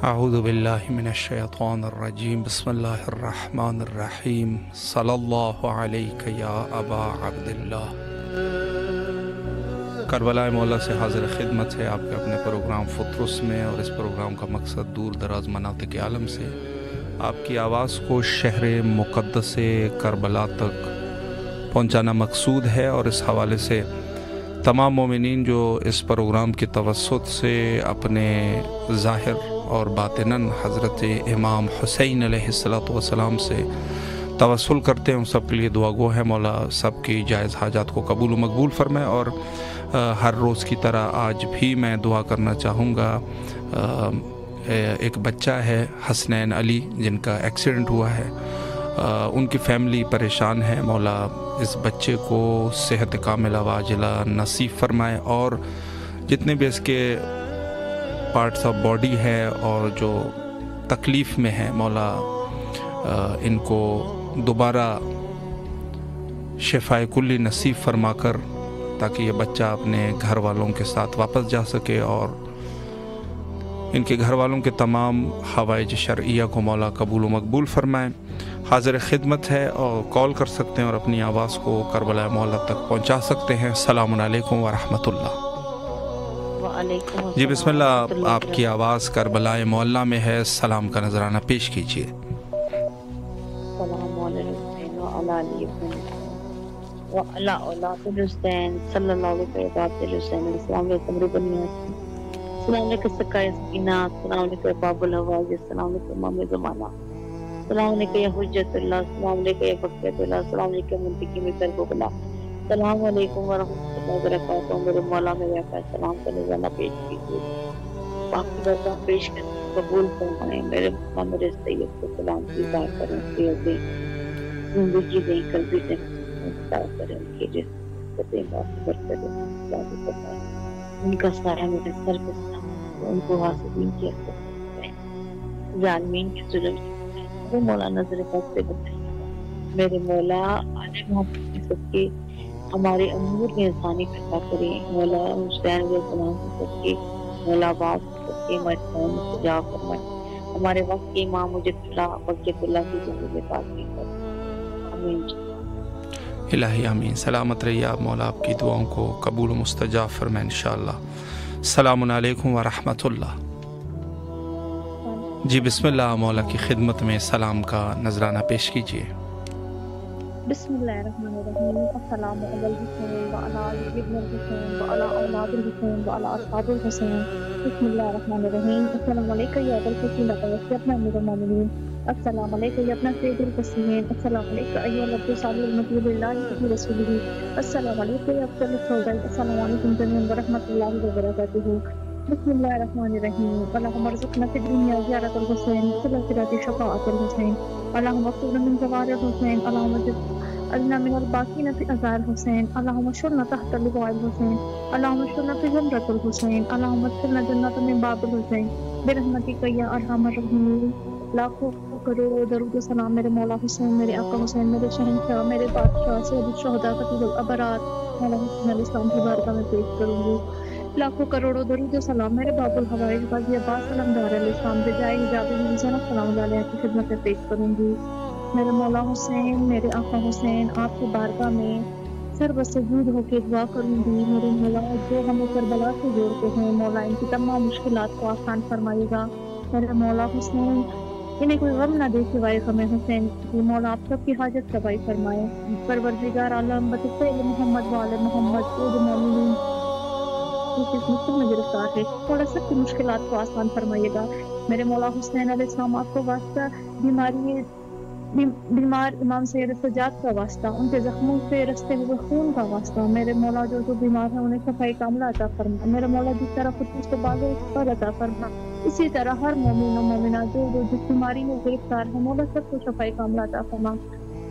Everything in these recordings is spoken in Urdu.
اعوذ باللہ من الشیطان الرجیم بسم اللہ الرحمن الرحیم صلی اللہ علیہ یا ابا عبداللہ۔ کربلا مولا سے حاضر خدمت ہے آپ کے اپنے پروگرام فطرس میں، اور اس پروگرام کا مقصد دور دراز مناطق عالم سے آپ کی آواز کو شہر مقدس کربلا تک پہنچانا مقصود ہے، اور اس حوالے سے تمام مومنین جو اس پروگرام کی توسط سے اپنے ظاہر اور باطناً حضرت امام حسین علیہ السلام سے توسل کرتے ہیں، ان سب کے لیے دعا گو ہے مولا سب کی جائز حاجات کو قبول و مقبول فرمائے۔ اور ہر روز کی طرح آج بھی میں دعا کرنا چاہوں گا، ایک بچہ ہے حسنین علی جن کا ایکسیڈنٹ ہوا ہے، ان کی فیملی پریشان ہے، مولا اس بچے کو صحت کاملہ واجلہ نصیب فرمائے، اور جتنے بھی اس کے پارٹس آف باڈی ہے اور جو تکلیف میں ہے مولا ان کو دوبارہ شفائے کلی نصیب فرما کر، تاکہ یہ بچہ اپنے گھر والوں کے ساتھ واپس جا سکے، اور ان کے گھر والوں کے تمام حوائج شرعیہ کو مولا قبول و مقبول فرمائے۔ حاضر خدمت ہے اور کال کر سکتے ہیں اور اپنی آواز کو کربلا مولا تک پہنچا سکتے ہیں۔ السلام علیکم ورحمۃ اللہ۔ جی بسم اللہ، آپ کی آواز کربلا مولا میں ہے، سلام کا نذرانہ پیش کیجیے۔ السلام علیکم وعلی اولاد الحسین صلی اللہ علیہ وسلم۔ السلام علیکم ربنا، السلام علیکم سکائے سکینہ، السلام علیکم باب الحواز، السلام علیکم امام زمانہ، السلام علیکم یا حجت اللہ، السلام علیکم یا بقیت اللہ، السلام علیکم منتقم کربلا، السلام علیکم ورحمۃ اللہ وبرکاتہ۔ میرے مولا میرے آقا سلام کا نذرانہ پیش کیجیے، باقی باتیں پیش کر قبول فرمائیں۔ میرے مولا میرے سید کو سلام کی بات کریں، صحت دیں، زندگی دیں، قلبی دیں، مستعد کریں، ان کی رزق دیں، برکت دیں، ان کا سایہ میرے سر پہ سلام، ان کو حاسدین کی حسد ظالمین کی ظلم میرے مولا نظر بد سے بچائیے۔ میرے مولا آل محمد کی سب کے ہمارے امور میں آسانی پیدا کریں۔ مولا حسین علیہ السلام کی سب کے، مولا باپ کی سب کے مرحوم سجا فرمائے۔ ہمارے وقت کے امام مجد اللہ بقیت اللہ کی زندگی تعلیم کر، آمین۔ الہی آمین۔ سلامت رہیے آپ، مولا آپ کی دعاؤں کو قبول و مستجاب فرمائے انشاءاللہ۔ السلام علیکم ورحمۃ اللہ۔ جی بسم اللہ، مولا کی خدمت میں سلام کا نذرانہ پیش کیجیے۔ بسم اللہ الرحمن الرحیم۔ السلام علی الحسین وعلی آل ابن الحسین وعلی اولاد الحسین وعلی اصحاب الحسین۔ بسم اللہ الرحمن الرحیم۔ السلام علیکم یا ابا الحسین ابن امیر المومنین، السلام علیکم یا ابن سید القاسمین، السلام علیکم ایھا العبد الصالح المطلوب للہ و رسولہ، السلام علیکم یا افضل الفضل، السلام علیکم جمیعا ورحمۃ اللہ وبرکاتہ۔ بسم اللہ الرحمن الرحیم۔ اللہم ارزقنا فی الدنیا زیارۃ الحسین وفی الآخرۃ شفاعۃ الحسین، اللہم اغفر من زوار الحسین، اللہم اجعلنا من الباقین فی ازار الحسین، اللہم اشرنا تحت لواء الحسین، اللہم اشرنا فی زمرۃ الحسین، اللہم ادخلنا جنۃ من باب الحسین برحمتک یا ارحم الراحمین۔ لاکھوں کروڑوں درود و سلام میرے مولا حسین، میرے آقا حسین، میرے شہنشاہ، میرے بادشاہ، سید الشہداء خطیب الابرار مولا حسین علیہ السلام کی بارگاہ میں پیش کروں گی لاکھوں کروڑوں درود و سلام میرے باب الحوائج غازی عباس علمدار علیہ السلام بجائے حجاب زینب سلام علیہ کی خدمت میں پیش کروں گی۔ میرے مولا حسین، میرے آقا حسین، آپ کی بارگاہ میں سر بسجود ہو کے دعا کروں گی۔ میرے مولا جو ہمیں کربلا سے جوڑتے ہیں مولا ان کی تمام مشکلات کو آسان فرمائے گا۔ میرے مولا حسین انہیں کوئی غم نہ دے سوائے غم حسین کی، مولا آپ سب کی حاجت روائی فرمائے۔ پروردگار عالم بطفیل محمد وآل محمد عود مومنین اس مشکل میں گرفتار ہے، تھوڑا سب کی مشکلات کو آسان فرمائیے گا۔ میرے مولا حسین علیہ السلام آپ کو واسطہ بیمار امام سید سجاد کا واسطہ، ان کے زخموں سے رستے ہوئے خون کا واسطہ، میرے مولا جو بیمار ہیں انہیں صفائی کاملہ عطا فرما۔ میرے مولا جس طرح خود کو باغ پر عطا فرما، اسی طرح ہر مومن و مومنہ جو جس بیماری میں گرفتار ہے مولا سب کو صفائی کاملہ عطا فرما۔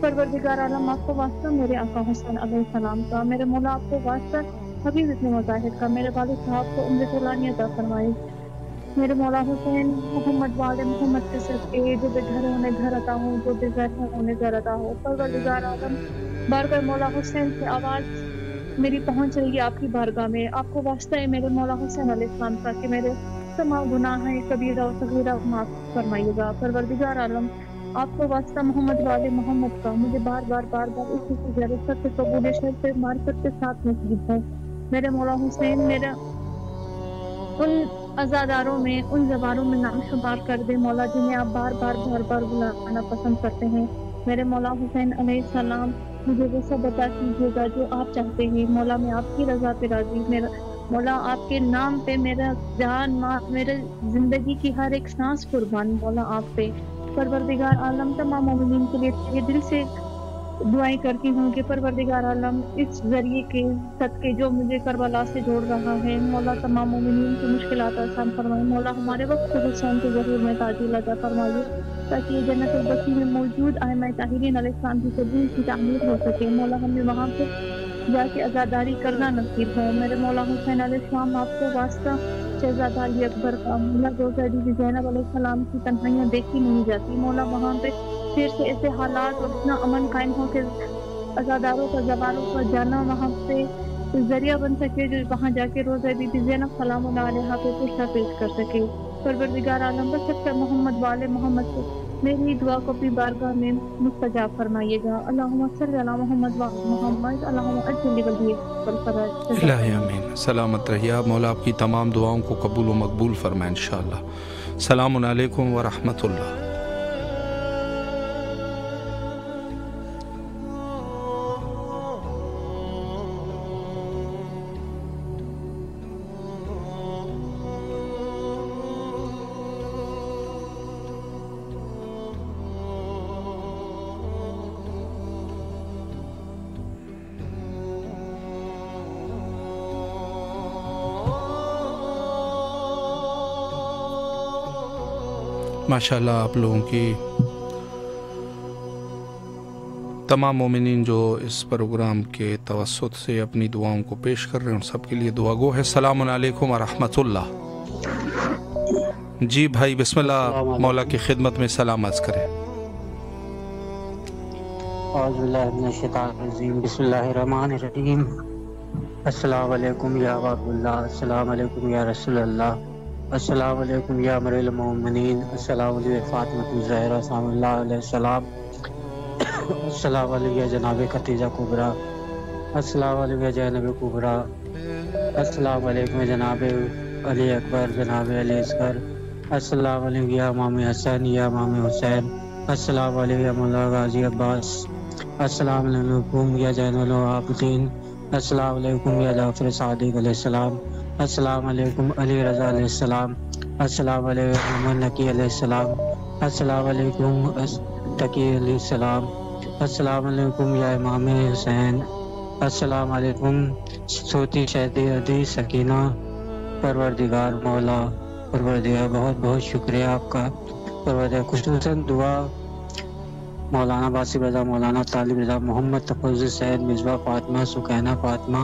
پروردگار عالم آپ کو واسطہ میرے آقا حسین علیہ السلام کا، میرے مولا آپ کو واسطہ حبیب ابن مظاہر کا، میرے والد صاحب کو عمر طولانی عطا فرمائے۔ میرے مولا حسین محمد والے محمد کے صدقے جو بے گھر انہیں گھر عطا ہوں، جو بے گھر ہیں انہیں گھر عطا ہو۔ پروردگار عالم بارگاہ مولا حسین سے آواز میری پہنچ رہی ہے آپ کی بارگاہ میں، آپ کو واسطہ ہے میرے مولا حسین علیہ السلام کا کہ میرے تمام گناہ ہیں کبیرہ و صغیرہ معاف فرمائیے گا۔ پروردگار عالم آپ کو واسطہ محمد والے محمد کا مجھے بار بار اس کی ضرورت سے قبول شرط سے معرفت کے ساتھ نصیب ہے۔ میرے مولا حسین میرا ان عزاداروں میں ان زبانوں میں نام شمار کر دے مولا جنہیں آپ بار بار بلانا پسند کرتے ہیں۔ میرے مولا حسین علیہ السلام مجھے وہ سب عطا کیجیے گا جو آپ چاہتے ہیں مولا، میں آپ کی رضا پہ راضی، میرا مولا آپ کے نام پہ میرا جان میرے زندگی کی ہر ایک سانس قربان مولا آپ پہ۔ پروردگار عالم تمام مومنین کے لیے دل سے دعائیں کرتی ہوں کہ پروردگار عالم اس ذریعے کے صدقے جو مجھے کربلا سے جوڑ رہا ہے مولا تمام مومنین کی مشکلات آسان فرمائے۔ مولا ہمارے وقت حسین کے ظہور میں تعجیل عطا فرمائیے تاکہ یہ جنت البقیع میں موجود ائمہ طاہرین علیہ السلام کی قبور کی تعمیر ہو سکے مولا، ہمیں وہاں پہ جا کے عزاداری کرنا نصیب ہو۔ میرے مولا حسین علیہ السلام آپ کو واسطہ شہزادہ علی اکبر کا مولا روزہ بی بی زینب علیہ السلام کی تنہائیاں دیکھی نہیں جاتی مولا، وہاں پہ پھر سے ایسے حالات اور اتنا امن قائم ہو کہ عزاداروں کا زبانوں کا جانا وہاں پہ ذریعہ بن سکے جو وہاں جا کے روزہ بی بی زینب سلام اللہ علیہا پہ پشتہ پیش کر سکے۔ پروردگار عالم بس سب محمد والے محمد کو میری دعا کو اپنی بارگاہ میں مستجاب فرمائیے گا۔ اللہم صلی علی محمد و محمد، اللہم اجل ولی والفرج۔ الہی آمین۔ سلامت رہیے، مولا آپ کی تمام دعاؤں کو قبول و مقبول فرمائے انشاءاللہ۔ السلام علیکم ورحمۃ اللہ۔ ماشاءاللہ آپ لوگوں کی تمام مومنین جو اس پروگرام کے توسط سے اپنی دعاؤں کو پیش کر رہے ہیں ان سب کے لیے دعا گو ہے۔ السلام علیکم ورحمۃ اللہ۔ جی بھائی بسم اللہ مولا کی خدمت میں سلام عرض کریں۔ اعوذ باللہ من الشیطان الرجیم، بسم اللہ الرحمن الرحیم۔ السلام علیکم یا عباد اللہ، السلام علیکم یا رسول اللہ، السلام علیکم یا امیر المومنین، السلام علیکم فاطمۃ الزہرا سلام اللہ علیہ السلام، السلام علیکم یا جناب ختیجہ کبریٰ، السلام علیکم یا جناب کبریٰ، السلام علیکم یا جناب علی اکبر، جناب علی اصغر، السلام علیکم یا امام حسن یا امام حسین، السلام علیکم یا مولا غازی عباس، السلام علیکم یا زین العابدین، السلام علیکم یا جعفر صادق علیہ السلام، السلام علیکم علی رضا علیہ السلام، السلام علیکم محمد نقی علیہ السلام، السلام علیکم تقی علیہ السلام، السلام علیکم یا امام حسین، السلام علیکم صوتی شہدی عدی سکینہ۔ پروردگار مولا پروردگار بہت بہت شکریہ آپ کا پروردگار۔ خصوصاً دعا مولانا باسی رضا، مولانا طالب رضا، محمد تفضل سید، مصباح فاطمہ، سکینہ فاطمہ،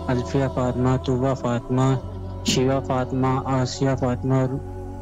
الفیہ فاطمہ، طوبہ فاطمہ، شیوا فاطمہ، آسیہ فاطمہ،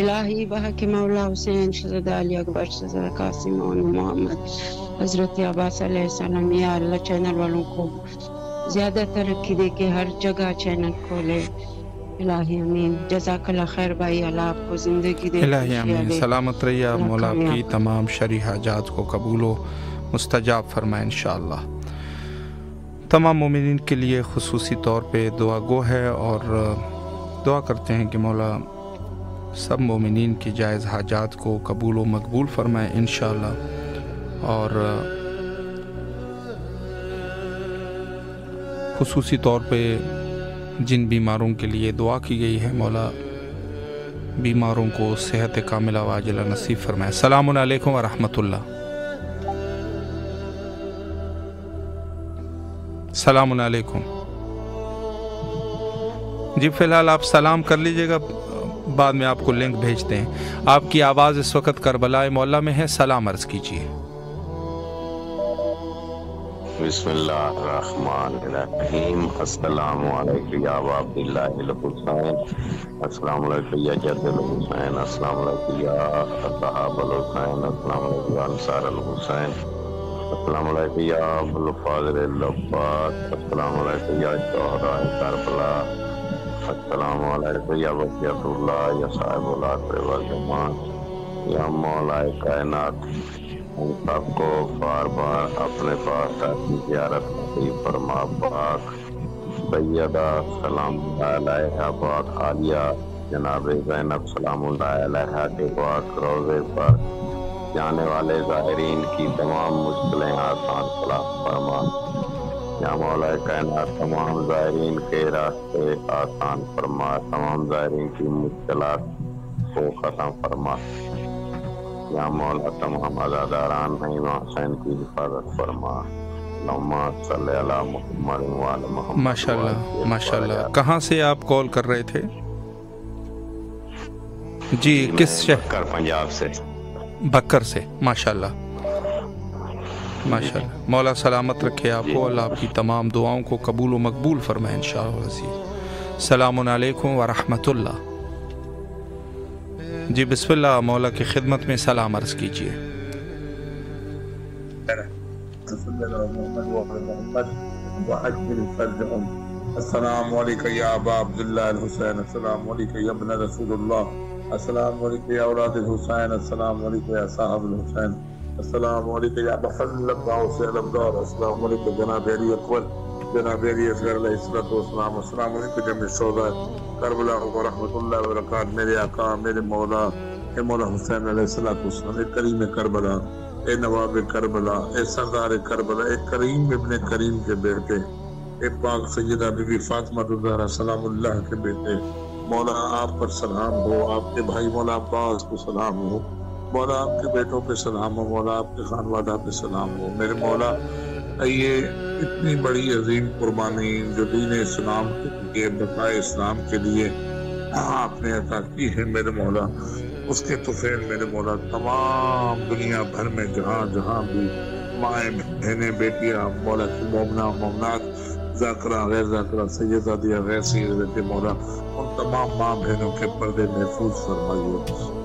الہی بحق مولا حسین شہزادہ علی اکبر شہزادہ قاسم اور محمد حضرت عباس علیہ السلام، یا اللہ چینل والوں کو زیادہ ترقی دے کے ہر جگہ چینل کھولے، الہی امین۔ جزاک اللہ خیر بھائی، اللہ آپ کو زندگی دے، الہی امین، سلامت رہیے آپ، مولا آپ کی تمام شرعی حاجات کو قبول و مستجاب فرمائے انشاءاللہ۔ تمام مومنین کے لیے خصوصی طور پہ دعا گو ہے، اور دعا کرتے ہیں کہ مولا سب مومنین کی جائز حاجات کو قبول و مقبول فرمائے انشاءاللہ۔ اور خصوصی طور پہ جن بیماروں کے لیے دعا کی گئی ہے، مولا بیماروں کو صحت کاملہ واجلہ نصیب فرمائے۔ السلام علیکم ورحمۃ اللہ۔ السلام علیکم جی، فی الحال آپ سلام کر لیجئے گا، بعد میں آپ کو لنک بھیجتے ہیں۔ آپ کی آواز اس وقت کربلا مولا میں ہے، سلام عرض کیجیے۔ بسم اللہ الرحمن الرحیم۔ السلام علیکم یا ابا عبداللہ الحسین، السلام علیکم یا جد الحسین، السلام علیکم یا صحاب الحسین، السلام علیکم یا انصار الحسین، السلام علیکم یا ابو الفاضل العباس، السلام علیکم یا شہداء کربلا، السلام علیکم یا وصیۃ اللہ یا صاحب العصر والزمان، یا مولا کائنات، ہم سب کو بار بار اپنے پاس اپنی زیارت نصیب فرما۔ پاک سیدہ سلام اللہ علیہ پاک عالیہ جناب زینب سلام اللہ علیہ کے پاک روضے پر جانے والے زائرین کی تمام مشکلیں آسان فرما۔ یا مولا کائنات تمام زائرین کے راستے آسان فرما، تمام زائرین کی مشکلات کو ختم فرما۔ یا مولا تمام عزاداران امام حسین کی حفاظت فرما۔ اللہم صلی علی محمد وعلی محمد۔ ماشاءاللہ ماشاءاللہ۔ کہاں سے آپ کال کر رہے تھے جی؟ کس شہر؟ پنجاب سے، بکر سے۔ ماشاءاللہ ماشاءاللہ، مولا سلامت رکھے آپ کو، اللہ آپ کی تمام دعاؤں کو قبول و مقبول فرمائے انشاءاللہ عزیز۔ السلام علیکم ورحمۃ اللہ۔ جی بسم اللہ، مولا کی خدمت میں سلام عرض کیجیے۔ السلام علیکم یا ابا عبداللہ الحسین، السلام علیکم یا ابن رسول اللہ، السلام علیکم یا اولاد الحسین، السلام علیکم یا صاحب الحسین، السلام علیکم یا بفضل اللہ سے الابدار، السلام علیکم جناب علی اکبر، جناب علی اصغر علیہ السلام، السلام علیکم جميع شہداء کربلا و رحمۃ اللہ وبرکاتہ۔ میرے آقا، میرے مولا، اے مولا حسین علیہ السلام، اے کریم کربلا، اے نواب کربلا، اے سردار کربلا، اے کریم ابن کریم کے بیٹے، اے پاک سیدہ بی بی فاطمہ الزہرا سلام اللہ کے بیٹے، مولا آپ پر سلام ہو، آپ کے بھائی مولا عباس کو سلام ہو، مولا آپ کے بیٹوں پہ سلام ہو، مولا آپ کے خانوادہ پہ سلام ہو۔ میرے مولا یہ اتنی بڑی عظیم قربانی جو دین اسلام کے بقائے اسلام کے لیے آپ نے عطا کی ہے میرے مولا، اس کے طفیل میرے مولا تمام دنیا بھر میں جہاں جہاں بھی مائیں بہنیں بیٹیاں مولا کی مومنہ مومنات، ذاکرہ غیر ذاکرہ، سیدہ دیا غیر سیدہ مولا، ان تمام ماں بہنوں کے پردے محفوظ فرمائیے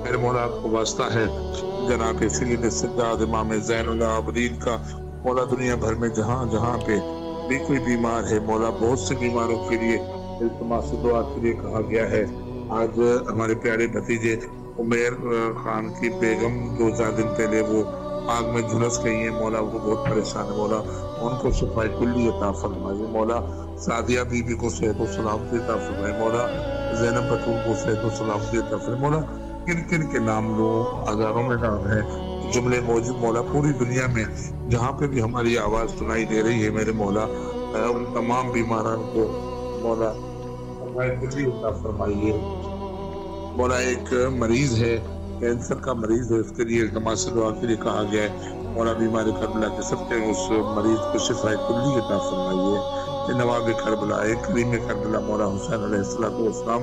میرے مولا۔ آپ کو واسطہ ہے جناب سید سجاد امام زین العابدین کا، مولا دنیا بھر میں جہاں جہاں پہ بھی کوئی بیمار ہے مولا، بہت سے بیماروں کے لیے التماس دعا کے لیے کہا گیا ہے۔ آج ہمارے پیارے بھتیجے عمیر خان کی بیگم 2-4 دن پہلے وہ آگ میں جھلس گئی ہیں مولا، وہ بہت پریشان ہے مولا، ان کو شفاء کلی عطا فرمائیے مولا۔ سعدیہ بی بی کو صحت و سلامتی عطا فرمائے مولا، زینب بطول کو صحت و سلامتی عطا فرمائے مولا۔ کن کن کے نام لو، ہزاروں میں نام ہے، جملے موجود مولا پوری دنیا میں جہاں پہ بھی ہماری آواز سنائی دے رہی ہے میرے مولا، ان تمام بیماران کو مولا عطا فرمائیے مولا۔ ایک مریض ہے، کینسر کا مریض ہے، اس کے لیے التماس دعا کے لیے کہا گیا ہے مولا، بیمار کربلا کے سب کے اس مریض کو شفاء کلی عطا فرمائیے۔ نواب کربلا، کریم کربلا مولا حسین علیہ السلام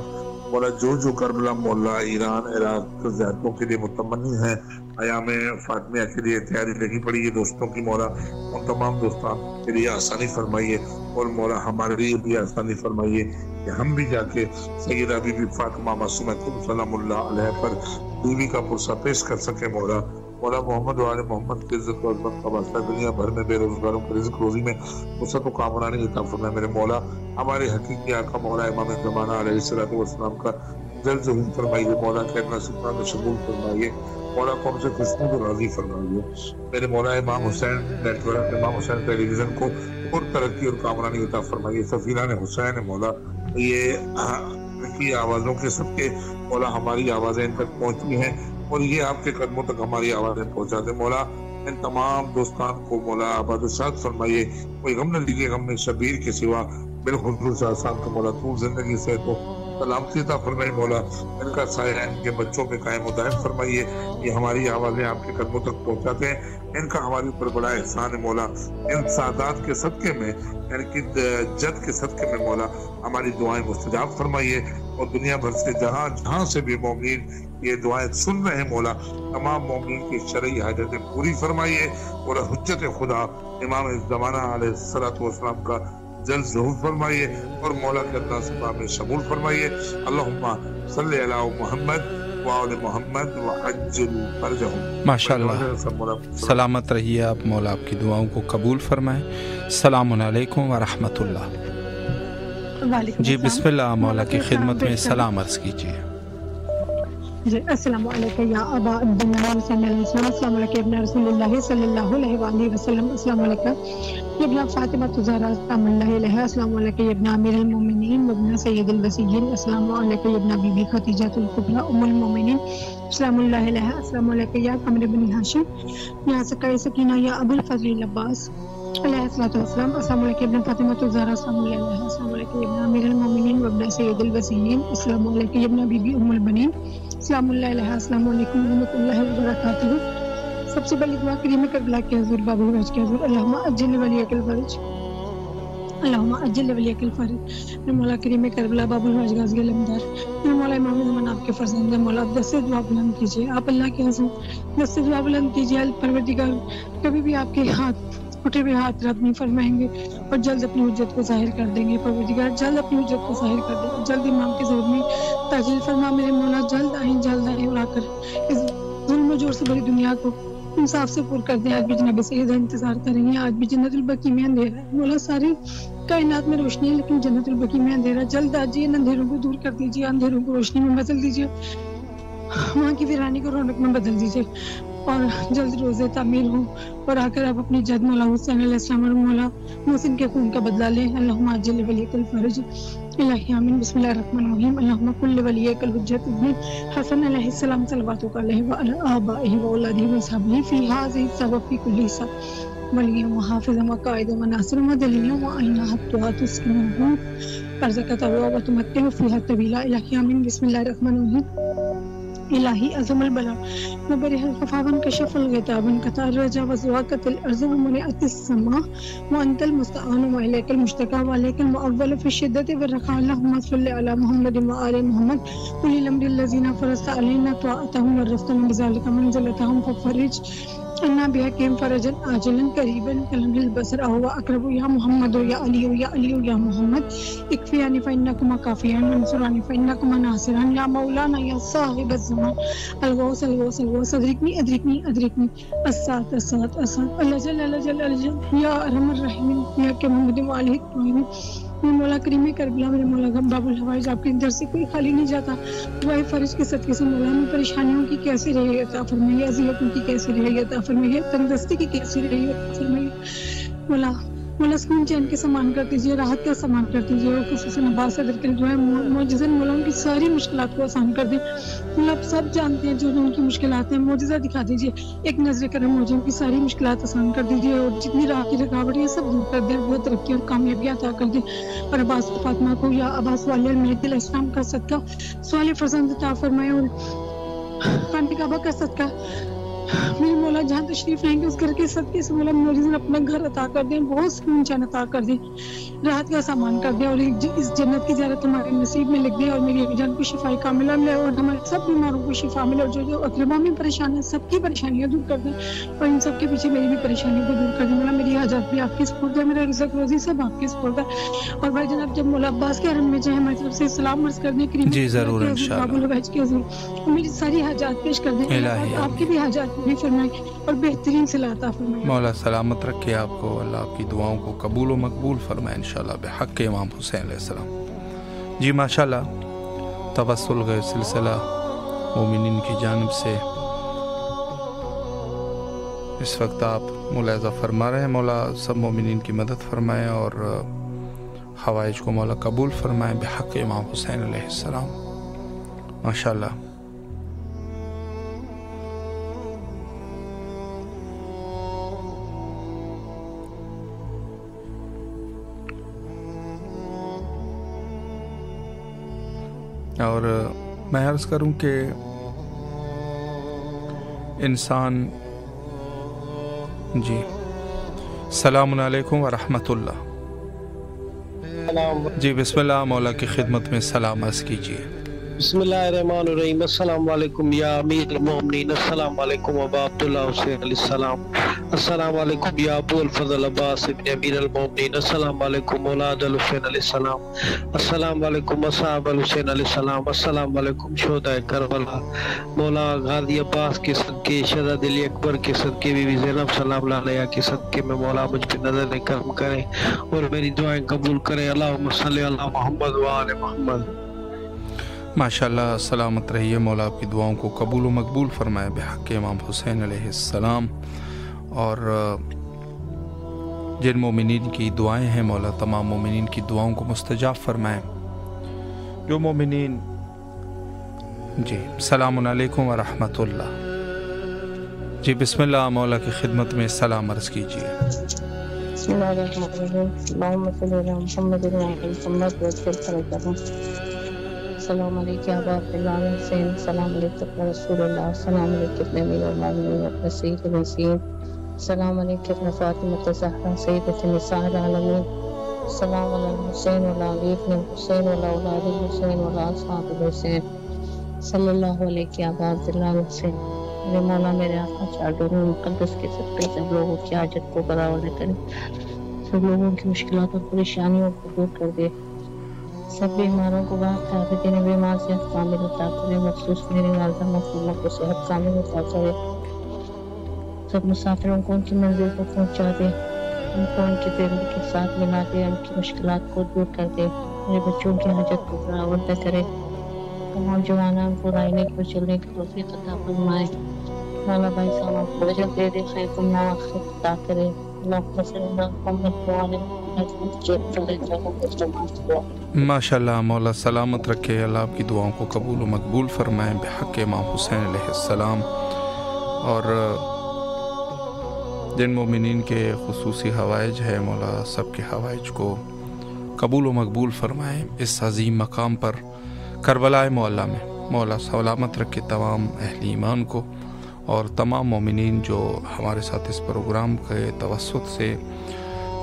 مولا، جو کربلا مولا ایران عراق زیادتوں کے لیے متمنی ہیں، ایام فاطمیہ کے لیے تیاری لگی پڑی ہے دوستوں کی مولا، ان تمام دوستان کے لیے آسانی فرمائیے اور مولا ہمارے لیے بھی آسانی فرمائیے کہ ہم بھی جا کے سیدہ بی بی فاطمہ معصومہ سلام اللہ علیہ پر بیوی کا پرسہ پیش کر سکے مولا محمد و آل محمد کی عزت و عظمت کا واسطہ دنیا بھر میں بے روزگاروں کی رزق روزی میں وسعت و کامرانی عطا فرمائے میرے مولا ہمارے حقیقی آقا مولا امام زمانہ علیہ الصلوۃ والسلام کا جلد ظہور فرمائیے مولا کہنا سکھنا میں شمول فرمائیے مولا کو ہم سے خوشنود و راضی فرمائیے میرے مولا امام حسین نیٹ ورک امام حسین ٹیلی ویژن کو اور ترقی اور کامرانی عطا فرمائیے سفیران حسین مولا یہ کی آوازوں کے سب کے مولا ہماری آوازیں ان تک پہنچی ہیں اور یہ آپ کے قدموں تک ہماری آوازیں پہنچا دے مولا ان تمام دوستان کو مولا آباد و شاد فرمائیے کوئی غم نہ لیجیے غم میں شبیر کے سوا بالخصوص آسان کا مولا طول زندگی سے تو سلامتی عطا فرمائے مولا ان کا سایہ ان کے بچوں پہ قائم و دائم فرمائیے یہ ہماری آوازیں آپ کے قدموں تک پہنچاتے ہیں ان کا ہمارے اوپر بڑا احسان ہے مولا ان سعادات کے صدقے میں ان کی جد کے صدقے میں مولا ہماری دعائیں مستجاب فرمائیے اور دنیا بھر سے جہاں سے بھی مومنین یہ دعائیں سن رہے ہیں مولا تمام مومنین کی شرعی حاجتیں پوری فرمائیے اور حجت خدا امام زمانہ علیہ الصلوۃ والسلام کا جلد ظہور فرمائیے اور مولا کے اللہ صفا میں شمول فرمائیے اللہم صلی علی محمد وآل محمد وعجل فرجہم ماشاءاللہ سلامت رہیے آپ مولا آپ کی دعاؤں کو قبول فرمائیں السلام علیکم ورحمۃ اللہ جی بسم اللہ مولا کی خدمت میں سلام عرض کیجیے جی السلام علیکم یا ابا عبداللہ صلی اللہ علیہ وسلم السلام علیکم ابن رسول اللہ صلی اللہ علیہ وآلہ وسلم السلام علیکم ابن فاطمہ الزہرا سلام اللہ علیہ السلام علیکم ابن امیر المومنین ابن سید الوصیین السلام علیکم ابن بی بی خدیجہ الکبریٰ ام المومنین السلام اللہ علیہ السلام علیکم یا قمر بن ہاشم یا سکائے سکینہ یا ابو الفضل عباس علیہ الصلوۃ والسلام السلام علیکم ابن فاطمہ الزہرا سلام اللہ علیہ السلام علیکم ابن امیر المومنین ابن سید الوصیین السلام علیکم ابن بی بی ام البنین السلام اللہ علیہ السلام علیکم ورحمۃ اللہ وبرکاتہ سب سے پہلی دعا کریم کربلا کے حضور باب الحج کے حضور اللہم اجل ولیک الفرج اللہم اجل ولیک الفرج میرے مولا کریم کربلا باب الحج غازی علمدار میرے مولا امام زمان آپ کے فرزند ہیں مولا آپ دست سے دعا بلند کیجیے آپ اللہ کے حضور دست سے دعا بلند کیجیے پروردگار کبھی بھی آپ کے ہاتھ اٹھے ہوئے ہاتھ رد نہیں فرمائیں گے اور جلد اپنی حجت کو ظاہر کر دیں گے پروردگار جلد اپنی حجت کو ظاہر کر دیں گے جلد امام کے ظہور میں تاجیل فرما میرے مولا جلد آئیں اور آ کر اس ظلم و جور سے بڑی دنیا کو انصاف سے پور کر دیں آج بھی جناب سیدہ انتظار کریں گے آج بھی جنت البقیع میں اندھیرا ہے مولا ساری کائنات میں روشنی ہے لیکن جنت البقیع میں اندھیرا جلد آجیے ان اندھیروں کو دور کر دیجیے اندھیروں کو روشنی میں بدل دیجیے وہاں کی ویرانی کو رونق میں بدل دیجیے اور جلد روزے تعمیر ہوں اور آ کر آپ اپنی جد مولا حسین علیہ السلام اور مولا محسن کے خون کا بدلہ لیں اللہم عجل ولیک الفرج الہی آمین بسم اللہ الرحمن الرحیم اللہم کل ولیک الحجت ابن حسن علیہ السلام صلواتک علیہ وعلی آبائہ واولادہ وصحبہ فی ہذہ السبب فی کل حصہ ولی وحافظ وقائد وناصر ودلیل وعینہ حتی تسکنہ ارزقت وتمتع فیہا طویلا الہی آمین بسم اللہ الرحمن الرحیم الہی عظم البلا وبرح الخفاون کشف الغتابن قطع الرجا وزواقت الارض ومنعت السماء وانت المستعان والیک المشتکا والیک المعول فی الشدۃ والرخاء اللہم صل علی محمد وآل محمد اولی الامر الذین فرضت علینا طاعتهم ورفتنا بذلک منزلتهم ففرج انا بحکیم فرجا عاجلا قریبا کلمح البصر اهو اقرب یا محمد یا علی یا محمد اکفیانی فانکما کافیان وانصرانی فانکما ناصران یا مولانا یا صاحب الزمان الغوث ادرکنی الساعة الجل یا ارحم الراحمین یا کہ محمد وآلہ الطاہرین میرے مولا کریم کربلا میرے مولا باب الحوائج آپ کے در سے کوئی خالی نہیں جاتا دعائے فرج کے صدقے سے مولا میں پریشانیوں کی کیسے رہے عطا فرمائیے اذیتوں کی کیسے رہے عطا فرمائیے تندرستی کی کیسے رہے عطا فرمائیے مولا سکون چین کے سامان کر دیجیے راحت کا سامان کر دیجیے اور خصوصاً عباس صدر کے جو ہے معجزہ مولا ان کی ساری مشکلات کو آسان کر دیں مولا آپ سب جانتے ہیں جو ان کی مشکلات ہیں معجزہ دکھا دیجیے ایک نظر کرم موجود کی ساری مشکلات آسان کر دیجیے اور جتنی راہ کی رکاوٹ ہے سب دور کر دیں وہ ترقی اور کامیابی عطا کر دیں اور عباس فاطمہ کو یا عباس والی المہدی علیہ السلام کا صدقہ سوال فرزند عطا فرمائے اور خانہ کعبہ کا صدقہ میرے مولا جہاں تشریف لائیں گے اس گھر کے صدقے سے مولا مریض اپنا گھر عطا کر دیں، بہت سکون چین عطا کر دیں، راحت کا سامان کر دیں، اور اس جنت کی زیارت ہمارے نصیب میں لکھ دیں، اور میری امی جان کو شفاء کاملہ ملے، اور ہمارے سب بیماروں کو شفا ملے، اور جو اقربا میں پریشان ہیں سب کی پریشانیاں دور کر دیں، اور ان سب کے پیچھے میری بھی پریشانیوں کو دور کر دیں مولا۔ میری حاجات بھی آپ کے سپرد ہے، میرا رزق روزی سب آپ کے سپرد ہے۔ اور بھائی جناب جب مولا عباس کے حرم میں جائیں ہماری طرف سے سلام عرض کر دیں کریم جی ضرور انشاءاللہ، میری ساری حاجات پیش کر دیں، الہی آپ کی بھی حاجات پوری فرمائیں اور بہترین صلہ عطا فرمائیں۔ مولا سلامت رکھے آپ کو، اللہ آپ کی دعاؤں کو قبول و مقبول فرمائے انشاءاللہ بحق امام حسین علیہ السلام۔ جی ماشاءاللہ، توسل کا سلسلہ مومنین کی جانب سے اس وقت آپ ملاحظہ فرما رہے ہیں۔ مولا سب مومنین کی مدد فرمائے اور حوائج کو مولا قبول فرمائے بحق امام حسین علیہ السلام۔ ماشاءاللہ، اور میں عرض کروں کہ انسان جی السلام علیکم ورحمۃ اللہ۔ جی بسم اللہ، مولا کی خدمت میں سلام عرض کیجیے۔ بسم اللہ الرحمن الرحیم۔ السلام علیکم یا امیر المومنین، السلام علیکم ابا عبداللہ حسین علیہ السلام، السلام علیکم یا ابو الفضل عباس ابن امیر المومنین، السلام علیکم اولاد الحسین علیہ السلام، السلام علیکم اصحاب الحسین علیہ السلام، السلام علیکم شہداء کربلا۔ مولا غازی عباس کے صدقے، شہزاد علی اکبر کے صدقے، بی بی زینب سلام اللہ علیہا کے صدقے میں مولا مجھ پہ نظر کرم کرے اور میری دعائیں قبول کرے۔ اللہم صلی علی محمد و آل محمد۔ ماشاءاللہ، سلامت رہیے، مولا آپ کی دعاؤں کو قبول و مقبول فرمائے بحق امام حسین علیہ السلام۔ اور جن مومنین کی دعائیں ہیں مولا تمام مومنین کی دعاؤں کو مستجاب فرمائے۔ جو مومنین جی السلام علیکم ورحمۃ اللہ۔ جی بسم اللہ، مولا کی خدمت میں سلام عرض کیجیے۔ بسم اللہ الرحمن الرحیم، اللہم صلی علی محمد السلام علیکم یا ابا عبداللہ حسین، السلام علیکم یا رسول اللہ، السلام علیکم ابن امیر المومنین ابن سید الحسین، السلام علیکم ابن فاطمہ الزہرا سیدۃ النساء العالمین، السلام علی الحسین وعلی علی ابن الحسین وعلی اولاد الحسین وعلی اصحاب الحسین، صلی اللہ علیہ یا ابا عبداللہ حسین۔ میرے مولا میرے آقا چادر مقدس کے صدقے سب لوگوں کی حاجت کو برآورد کرے، سب لوگوں کی مشکلات اور پریشانیوں کو دور کر دے، سب بیماروں کو بات عابدین بیمار صحت کامل عطا کرے، مخصوص میرے والدہ محترمہ کو صحت کامل عطا کرے، سب مسافروں کو ان کی منزل کو پہنچا دے، ان کو ان کی زندگی کے ساتھ ملا دے، ان کی مشکلات کو دور کر دے، میرے بچوں کی حاجت کو برآورد کرے، تمام جوانان کو رائنے کو چلنے کی توفیق عطا فرمائے، مولا بھائی صاحب کو اجر دے دے، خیر کو مواقع عطا کرے، اللہم صلی علی محمد وعلی ماشاءاللہ، مولا سلامت رکھے، اللہ آپ کی دعاؤں کو قبول و مقبول فرمائے بحق امام حسین علیہ السلام۔ اور جن مومنین کے خصوصی حوائج ہے مولا سب کے حوائج کو قبول و مقبول فرمائے اس عظیم مقام پر کربلا معلیٰ میں۔ مولا سلامت رکھے تمام اہل ایمان کو اور تمام مومنین جو ہمارے ساتھ اس پروگرام کے توسط سے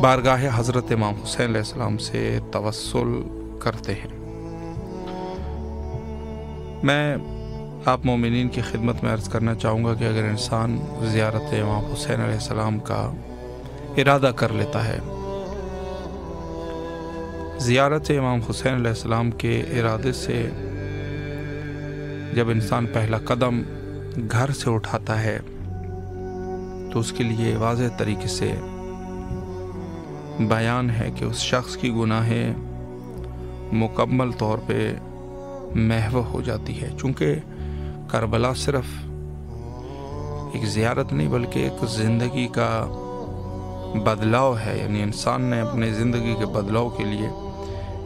بارگاہ حضرت امام حسین علیہ السلام سے توسل کرتے ہیں۔ میں آپ مومنین کی خدمت میں عرض کرنا چاہوں گا کہ اگر انسان زیارت امام حسین علیہ السلام کا ارادہ کر لیتا ہے، زیارت امام حسین علیہ السلام کے ارادے سے جب انسان پہلا قدم گھر سے اٹھاتا ہے تو اس کے لیے واضح طریقے سے بیان ہے کہ اس شخص کی گناہیں مکمل طور پہ محو ہو جاتی ہے، چونکہ کربلا صرف ایک زیارت نہیں بلکہ ایک زندگی کا بدلاؤ ہے، یعنی انسان نے اپنے زندگی کے بدلاؤ کے لیے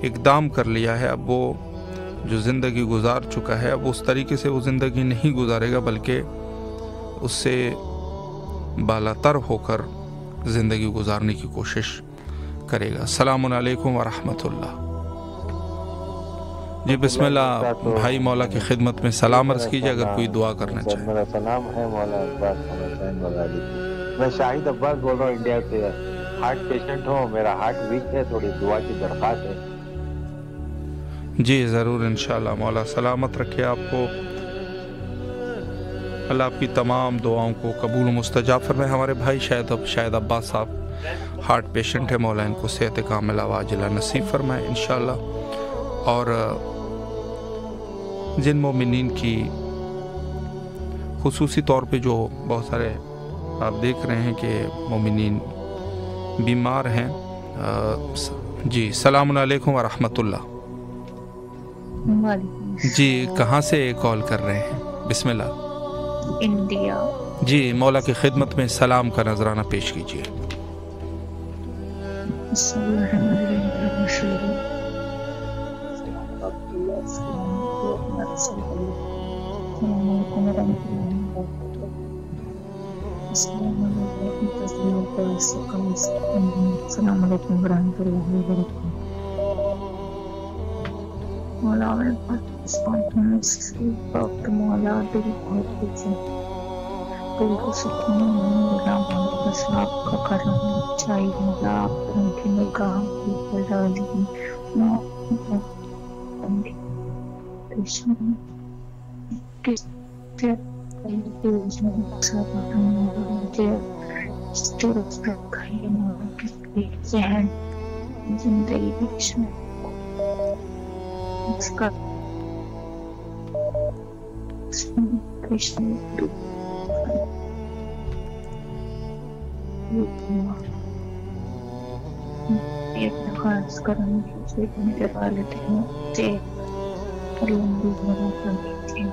اقدام کر لیا ہے۔ اب وہ جو زندگی گزار چکا ہے اب اس طریقے سے وہ زندگی نہیں گزارے گا بلکہ اس سے بالاتر ہو کر زندگی گزارنے کی کوشش کرے گا۔ السلام علیکم ورحمۃ اللہ۔ جی بسم اللہ بھائی، مولا کی خدمت میں سلام عرض کیجیے اگر کوئی دعا کرنا چاہے۔ میرا سلام ہے مولا عباس حسین وغیرہ کی۔ میں شاہد عباس بول رہا ہوں انڈیا سے، ہارٹ پیشنٹ ہوں، میرا ہارٹ ویک ہے، تھوڑی دعا کی درخواست ہے۔ جی ضرور انشاءاللہ، مولا سلامت رکھے آپ کو، اللہ آپ کی تمام دعاؤں کو قبول و مستجاب فرمائے۔ ہمارے بھائی شاہد عباس صاحب ہارٹ پیشنٹ ہے، مولا ان کو صحت کاملہ واجلہ نصیب فرمائے انشاءاللہ۔ اور جن مومنین کی خصوصی طور پہ جو بہت سارے آپ دیکھ رہے ہیں کہ مومنین بیمار ہیں، جی السلام علیکم ورحمۃ اللہ۔ جی کہاں سے کال کر رہے ہیں؟ بسم اللہ۔ انڈیا۔ جی مولا کی خدمت میں سلام کا نذرانہ پیش کیجیے۔ السلام علیکم ورحمۃ اللہ وبرکاتہ۔ مولا میں مولا دل بہت کچھ ہے، دل کو سکون ملا، بس آپ کا کرم چاہیے، مولا آپ ان کی نگاہ کی ڈالی زندگی میں اس کا خاص کرم سے میرے والدین سے لمبی عمر تھی،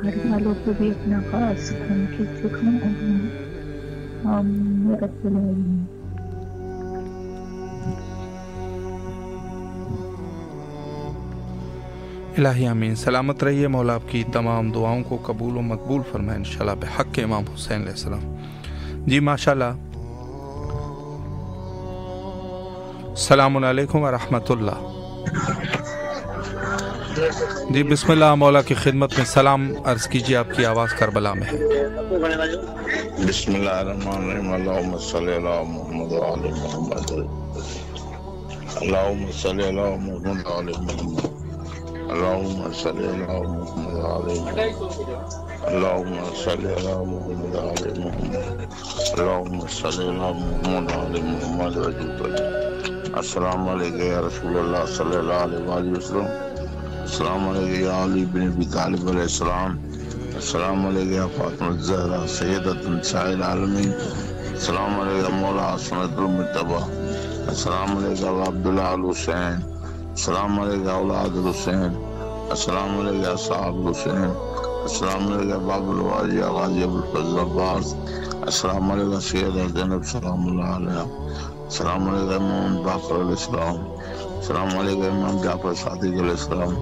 گھر والوں کو بھی اپنا خاص کرم کی شکر رب العالمین۔ الہی آمین۔ سلامت رہیے، مولا آپ کی تمام دعاؤں کو قبول و مقبول فرمائے انشاءاللہ بحق امام حسین علیہ السلام۔ جی ماشاءاللہ، السلام علیکم ورحمۃ اللہ۔ جی بسم اللہ، مولا کی خدمت میں سلام عرض کیجیے، آپ کی آواز کربلا میں ہے۔ بسم اللہ الرحمن الرحیم، اللہم صلی علی محمد وعلی محمد، اللہم صلی علی محمد وعلی محمد، اللہم صلی علی محمد وعلی محمد، اللہم صلی علی محمد وعلی محمد، اللہم صلی علی محمد وعلی محمد وجود وجود۔ السلام علیکم یا رسول اللہ صلی اللہ علیہ وآلہ وسلم، السلام علیکم یا علی بن ابی طالب علیہ السلام، السلام علیکم یا فاطمہ الزہرا سیدۃ نساء العالمین، السلام علیکم مولا سنت المتبع، السلام علیکم عبداللہ الحسین، السلام علیکم اولاد الحسین، السلام علیکم صاحب الحسین، السلام علیکم باب الواجی غازی ابوالفضل عباس، السلام علیکم سیدہ زینب سلام اللہ علیہ، السلام علیکم محمد باقر علیہ السلام، السلام علیکم امام جعفر صادق علیہ السلام،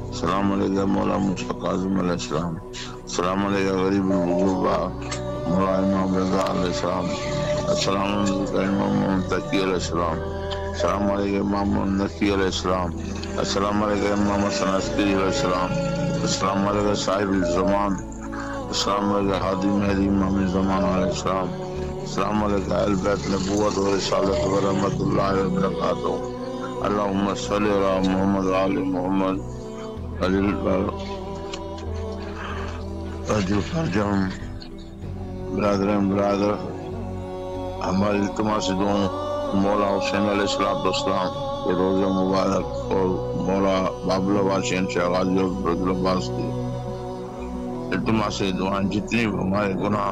السلام علیکم مولا موسیٰ کاظم علیہ السلام، السلام علیکم غریب الغربا مولا امام رضا علیہ السلام، السلام علیکم امام محمد تقی علیہ السلام، السلام علیکم امام محمد نقی علیہ السلام، السلام علیکم امام حسن عسکری علیہ السلام، السلام علیکم صاحب الزمان، السلام علیکم حادی مہدی امام زمان علیہ السلام، السلام علیکم اہل بیت نبوت و رسالت و رحمت اللہ وبرکاتہ۔ اللہم صلی علی محمد وعلی محمد عجل فرجم۔ برادر ہماری التماس دعائیں مولا حسین علیہ السلام کے روز مبارک اور مولا باب العباسین شاہ غازی عبدالفضل عباس کی التماس دعائیں، جتنی ہمارے گناہ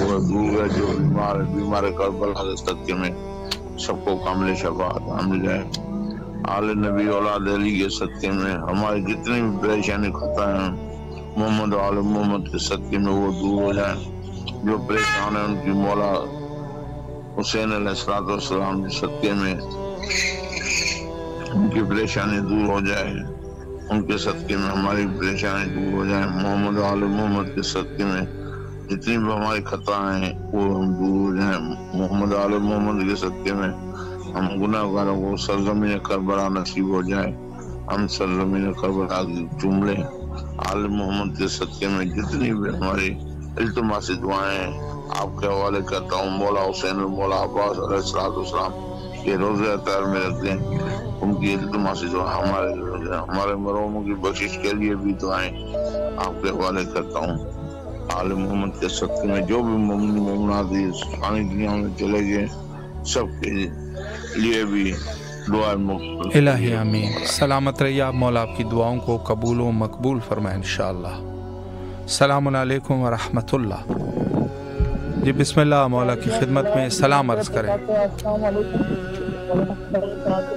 وہ دور ہے، جو بیمار کربلا کے صدقے میں سب کو کامل شفاعت مل جائے، آل نبی اولاد علی کے صدقے میں ہماری جتنی بھی پریشانی خطائیں ہیں محمد و آل محمد کے صدقے میں وہ دور ہو جائیں، جو پریشان ہیں ان کی مولا حسین علیہ السلام کے صدقے میں ان کی پریشانی دور ہو جائے، ان کے صدقے میں ہماری پریشانی دور ہو جائے، محمد و آل محمد کے صدقے میں جتنی بھی ہماری خطائیں ہیں وہ ہم دور ہو جائیں، محمد و آل محمد کے صدقے میں ہم گناہ گاروں کو سرزمین کربلا نصیب ہو جائے، ہم سرزمین کربلا کے جملے آل محمد کے صدقے میں جتنی بھی ہماری التماسی دعائیں آپ کے حوالے کرتا ہوں. مولا حسین اور مولا عباس علیہ السلام کے روزے اطہار میں رکھ دیں. ان کی التماسی دعا ہمارے مرحوموں کی بخشش کے لیے بھی دعائیں آپ کے حوالے کرتا ہوں. آل محمد کے صدقے میں جو بھی مومن مومنات فانی دنیا میں چلے گئے سب کے لیے بھی دعا الہی آمین. سلامت رہیے آپ. مولا آپ کی دعاؤں کو قبول و مقبول فرمائے انشاءاللہ. السلام علیکم ورحمۃ اللہ. جی بسم اللہ مولا کی خدمت میں سلام عرض کریں. السلام علیکم ورحمۃ اللہ وبرکاتہ.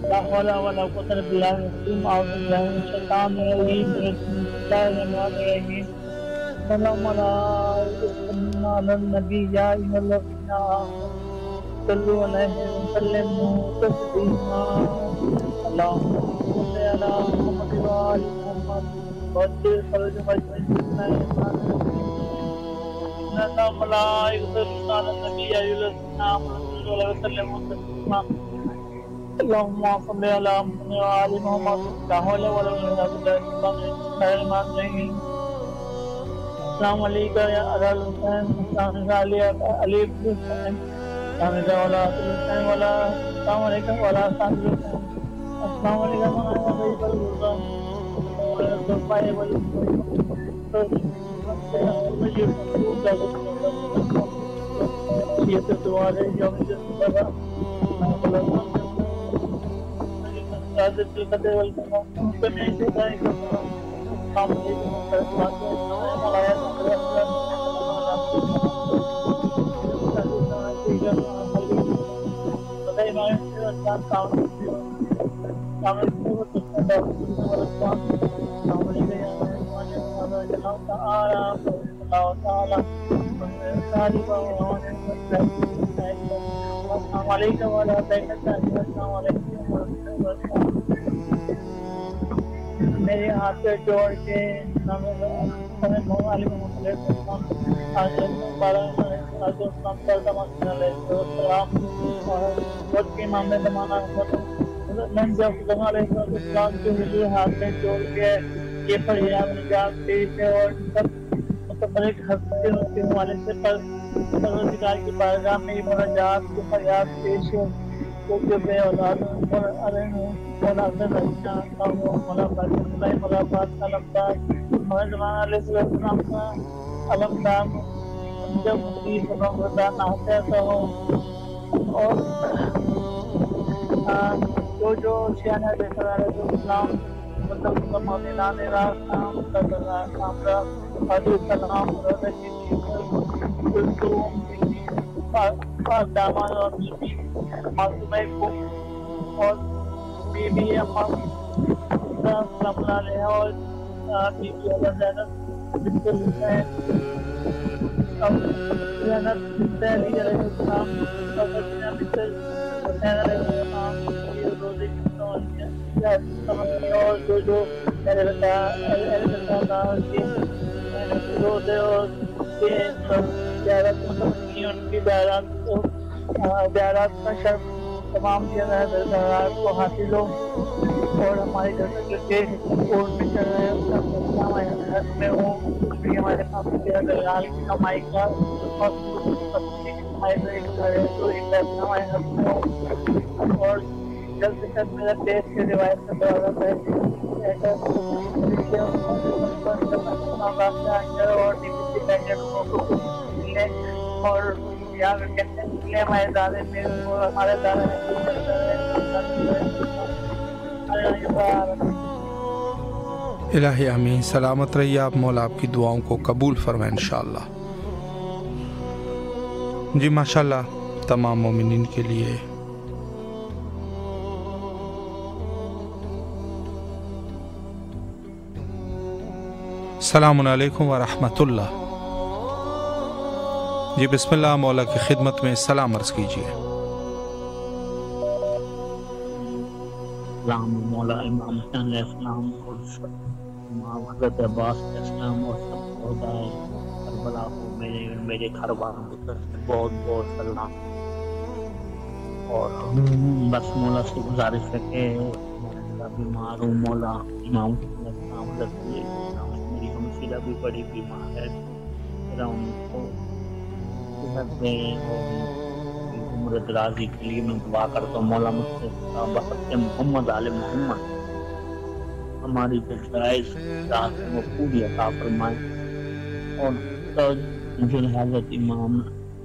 لا حول ولا قوة إلا بالله. أعوذ بالله من الشيطان الرجيم. بسم الله الرحمن الرحيم. اللهم صل على النبي يا أيها الذين آمنوا صلوا عليه وسلموا تسليما. اللهم صل على محمد وآل محمد وعجل فرجهم أجمعين. إن الله وملائكته يصلون على النبي يا أيها الذين آمنوا صلوا عليه وسلموا تسليما. اللهم صل على محمد وآل محمد لا حول ولا قوة إلا بالله. السلام علیکم یا ابا الحسین. السلام علیکم علی بن حسین. السلام علیکم السلام علیکم وعلى صاحب الحسین. السلام علیکم ورحمۃ میرے ہاتھ پہ جوڑ کے ہاتھ میں جوڑ کے یہ فریاد نجات پیش ہے اور سب متفرق ہستیوں کے حوالے سے پروردگار کی بارگاہ میں مناجات کی فریاد پیش ہے. جو بے اولاد مولا رچنا مولا برکت مولا بات علمدار ہمارے زمانہ علیہ السلام کا علمدار جب مصیب رمضان نہاتے تو ہو اور جو شیانہ دیکھا رہا ہے اسلام مطلب مومنان راستہ مطلب کامرہ حضرت سلام کلثوم پاک دامان اور بیبی معصومہ کو اور بیبی اماں سلام اللہ علیہ اور بیبی حضرت زینب بنت الحسین اور زینب بنت علی علیہ السلام اور زینب بنت حسین علیہ السلام یہ روزے کی اور جو میرے بتایا روزے اور زیارت ان کی زیارت کا شرف تمام زیارات کو حاصل ہو اور ہمارے گھر کے اور بھی چل رہے ہیں گھر میں ہوں کیونکہ ہمارے پاس درال کی کمائی کا اور کمائی کا ایک گھر ہے تو ایک پیسہ ہمارے گھر میں ہو اور جلد سے جلد میرا دیش کی روایت کا دورہ ہے اور اور یہاں پہ کہتے ہیں ہمارے دادے میں ہمارے دادا الہی آمین. سلامت رہیے آپ. مولا آپ کی دعاؤں کو قبول فرمائے انشاءاللہ. جی ماشاءاللہ تمام مومنین کے لیے السلام علیکم ورحمۃ اللہ. جی بسم اللہ مولا کی خدمت میں سلام عرض کیجیے. السلام مولا امام حسین علیہ السلام اور امام حضرت عباس علیہ السلام اور سب خدائے کربلا کو میرے گھر والوں کو بہت بہت سلام اور بس مولا سے گزارش ہے کہ میں بیمار ہوں مولا امام میری ہمشیرہ بھی بڑی بیمار ہے، میرا ان کو صحت دیں اور عمر درازی کے لیے میں دعا کرتا ہوں مولا مجھ سے بخت محمد آل محمد ہماری جو جائز رات ہے وہ پوری عطا فرمائے، اور جو حضرت امام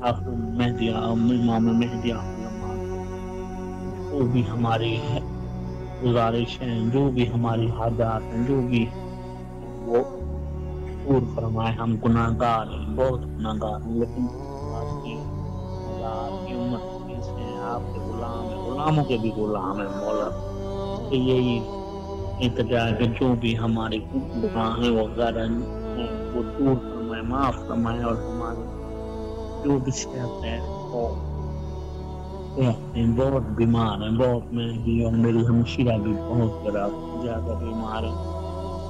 آخر مہدی امام مہدی جو بھی ہماری گزارش ہیں، جو بھی ہماری حاجات ہیں، جو بھی وہ پور فرمائے۔ ہم گناہ گار ہیں، بہت گناہ گار ہیں، لیکن آپ کی امت سے آپ کے غلام ہیں، غلاموں کے بھی غلام ہیں مولا، کہ یہی التجا ہے کہ جو بھی ہمارے گناہ ہیں وہ غیر وہ دور فرمائے، معاف فرمائے، اور ہمارے جو بھی صحت ہے وہ بہت بیمار ہیں، بہت میں بھی اور میری ہمشیرہ بھی بہت زیادہ بیمار ہے۔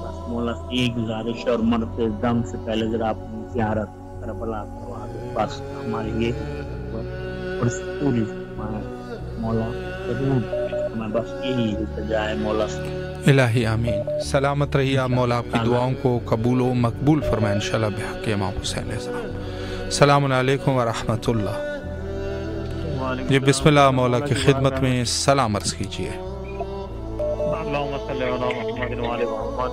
بس مولا سے یہ گزارش ہے، اور مرتے دم سے پہلے ذرا اپنی زیارت کربلا کروا دو، بس ہماری یہ پوری مولا ضرور میں بس یہی التجا ہے مولا سے۔ الہی آمین۔ سلامت رہیے آپ، مولا آپ کی دعاؤں کو قبول و مقبول فرمائے انشاءاللہ بحق امام حسین علیہ السلام۔ السلام علیکم ورحمۃ اللہ۔ جی بسم اللہ، مولا کی خدمت میں سلام عرض کیجیے۔ اللہم صلی علی محمد وعلی محمد۔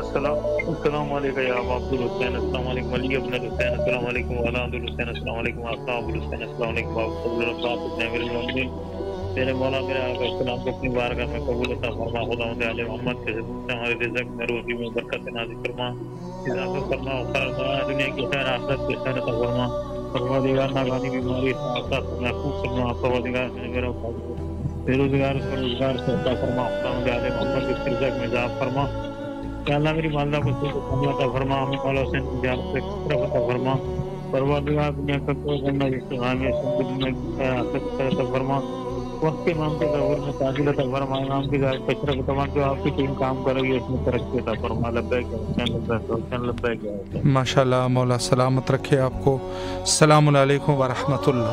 السلام علیکم یا ابا عبد الحسین، السلام علیکم علی ابن الحسین، السلام علیکم اولاد الحسین، السلام علیکم اصحاب الحسین، السلام علیکم ابو العباس ابن امیر المؤمنین۔ میرے مولا میرے آقا السلام کو اپنی بارگاہ میں قبول عطا فرما، خداوند علی محمد کے خدمت سے ہمارے رزق میں روزی میں برکت نازل فرما، اضافہ فرما، خیر دنیا کی خیر آخرت کی خیر عطا فرما، پروردگار ناگانی بیماری سے آفات سے محفوظ فرما، پروردگار میرا بے روزگار کو روزگار سے عطا فرما، خداوند علی محمد کے رزق میں اضافہ فرما، یا اللہ میری والدہ کو صحت عطا فرما، ہمیں مولا حسین کی زیارت سے طرف عطا فرما، پروردگار دنیا کا کوئی بندہ جس کے غام میں سب دنیا کی خیر آخرت کی عطا فرما، وقت کے امام کے ظہور میں تعجیل عطا فرما، امام کی ذات کا شرف تمام جو آپ کی ٹیم کام کرے گی اس میں ترقی عطا فرما۔ لبیک یا حسین، لبیک یا حسین، لبیک یا حسین۔ ماشاءاللہ، مولا سلامت رکھے آپ کو۔ السلام علیکم ورحمۃ اللہ۔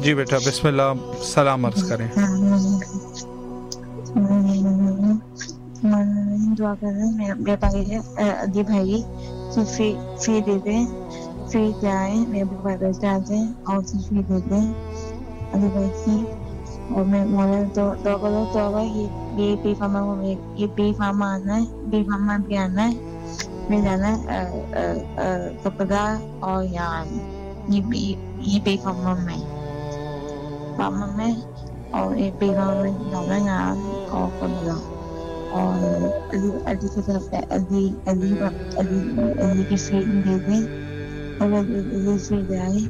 جی بیٹا بسم اللہ، سلام عرض کریں۔ دعا کر رہے ہیں میرے بھائی علی بھائی فی دے دیں، فی جائیں میرے بھائی بیٹھ جاتے ہیں اور فی دے دیں علی بھائی کی، اور میں مولا دعا کرو تو ہوگا یہ بے فاما یہ بے فاما آنا ہے، بے فاما بھی آنا ہے، میں جانا ہے کپڑا اور یہاں یہ بے فاما میں اور ایک بے فاما میں جانا یہاں اور کپڑا، اور علی کی طرف علی کی فیل دے دیں، اور علی فیل جائے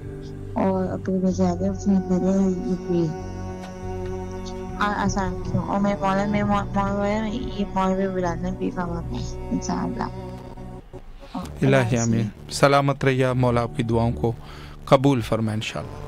اور ابو بجائے فیل دے دیں یہ فیل آسان کیوں، اور میں مولا میں یہ مولوی بلانا بھی فاما میں انشاءاللہ۔ الہی آمین۔ سلامت رہیے، مولا آپ کی دعاؤں کو قبول فرمائے انشاءاللہ۔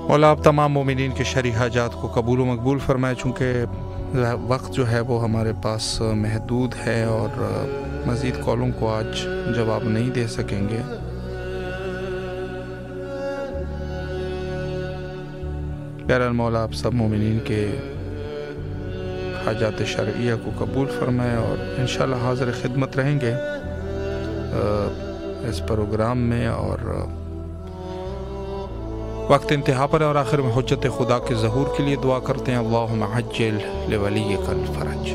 مولا آپ تمام مومنین کے شرعی حاجات کو قبول و مقبول فرمائے، چونکہ وقت جو ہے وہ ہمارے پاس محدود ہے اور مزید کالوں کو آج جواب نہیں دے سکیں گے۔ بہرحال مولا آپ سب مومنین کے حاجات شرعیہ کو قبول فرمائے، اور انشاءاللہ حاضر خدمت رہیں گے اس پروگرام میں، اور وقت انتہا پر اور آخر میں حجت خدا کے ظہور کے لیے دعا کرتے ہیں۔ اللہم عجل لولیک الفرج۔